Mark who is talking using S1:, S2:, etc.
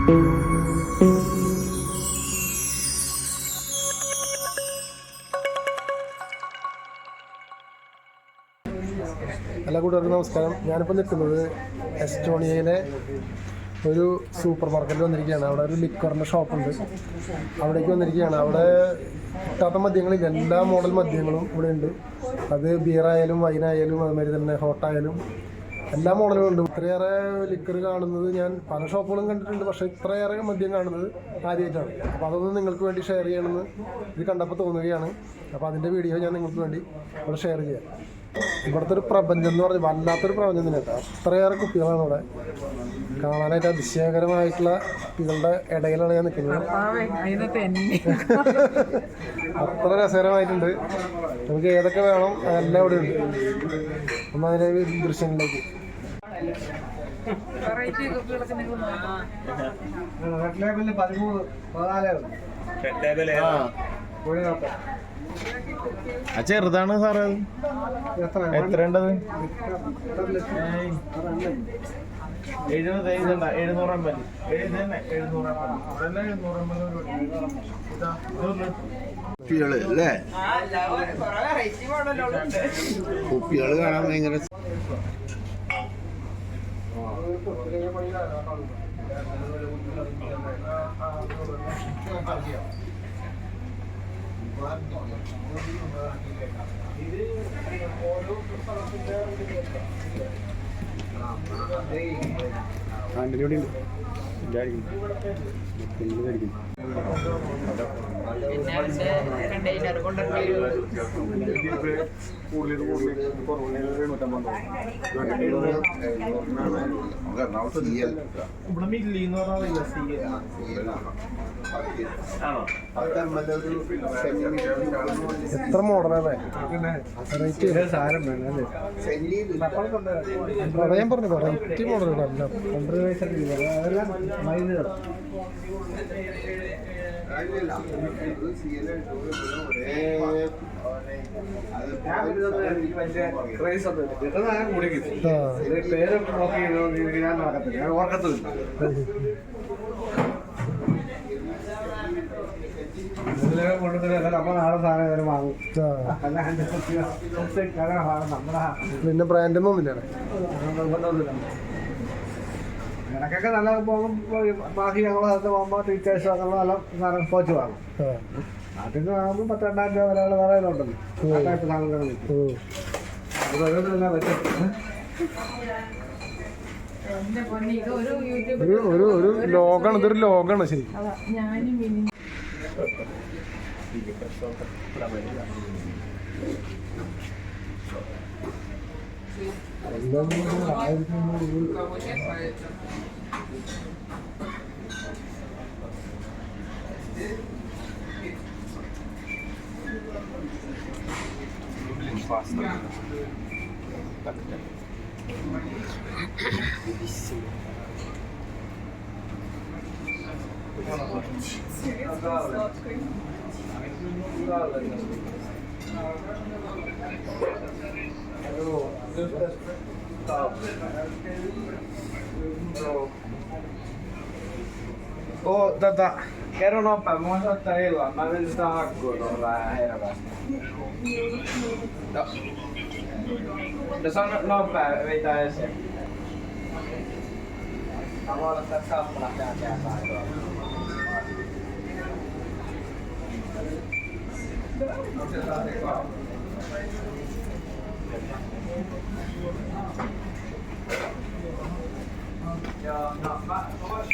S1: എല്ലാ കൂട്ടുകാർക്കും നമസ്കാരം. ഞാനിപ്പോൾ നിൽക്കുന്നത് എസ്റ്റോണിയയിലെ ഒരു സൂപ്പർ മാർക്കറ്റിൽ വന്നിരിക്കുകയാണ്. അവിടെ ഒരു ലിക്കറിൻ്റെ ഷോപ്പുണ്ട്. അവിടേക്ക് വന്നിരിക്കുകയാണ്. അവിടെ കിട്ടാത്ത മദ്യങ്ങളില്ല, എല്ലാ മോഡൽ മദ്യങ്ങളും ഇവിടെ ഉണ്ട്. അത് ബിയറായാലും വൈനായാലും അതുമാതിരി തന്നെ ഹോട്ടായാലും എല്ലാ മോഡലുകളും ഉണ്ട്. ഇത്രയേറെ ലിക്കർ കാണുന്നത് ഞാൻ പല ഷോപ്പുകളും കണ്ടിട്ടുണ്ട്, പക്ഷേ ഇത്രയേറെ മദ്യം കാണുന്നത് ആദ്യമായിട്ടാണ്. അപ്പോൾ അതൊന്നും നിങ്ങൾക്ക് വേണ്ടി ഷെയർ ചെയ്യണമെന്ന് ഇത് കണ്ടപ്പോൾ തോന്നുകയാണ്. അപ്പോൾ അതിൻ്റെ വീഡിയോ ഞാൻ നിങ്ങൾക്ക് വേണ്ടി ഇവിടെ ഷെയർ ചെയ്യാം. ഇവിടുത്തെ ഒരു പ്രപഞ്ചം എന്ന് പറഞ്ഞാൽ വല്ലാത്തൊരു പ്രപഞ്ചം തന്നെ കേട്ടോ. അത്രയേറെ കുപ്പികളാണ് ഇവിടെ കാണാനായിട്ട്. അതിശയകരമായിട്ടുള്ള കുപ്പികളുടെ ഇടയിലാണ് ഞാൻ നിൽക്കുന്നത്. അത്ര രസകരമായിട്ടുണ്ട്. നമുക്ക് ഏതൊക്കെ വേണം അതെല്ലാം ഇവിടെ ഉണ്ട്. ഒന്ന് അതിൻ്റെ ദൃശ്യങ്ങളിലേക്ക്
S2: ചെറുതാണ് സാറേ. എത്ര ഉണ്ടത്? 700
S3: കുപ്പികള് അല്ലേ? കുപ്പികള് കാണാൻ ഭയങ്കര
S1: എത്ര മോഡലാണ് ഞാൻ പറഞ്ഞു വെറൈറ്റി മോഡലുകളല്ല. പിന്നെ ബ്രാൻഡൊന്നും ഒന്നുമില്ല.
S4: ഇടയ്ക്കൊക്കെ നല്ല പോകുമ്പോൾ ബാക്കി ഞങ്ങൾ അത് പോകുമ്പോൾ ടീച്ചേഴ്സ് അങ്ങനെ നല്ല സാധനം പോച്ച് വാങ്ങും. അതിന് വാങ്ങുമ്പോൾ 10,000 രൂപ വിലയുള്ള വേറെ ഉണ്ടല്ലോ ടൈപ്പ് സാധനങ്ങൾ.
S1: ഒരു ലോകാണ്, ഇതൊരു ലോകാണ് ശരി.
S4: Oh, kerro nopea, mä voin soittaa illan. Mä menin sitä hakkuun tuohon vähän hervästi. No se on nopea, vetää esiin. Mä voin olla tässä kappala täällä päin. Joo, no mä vois...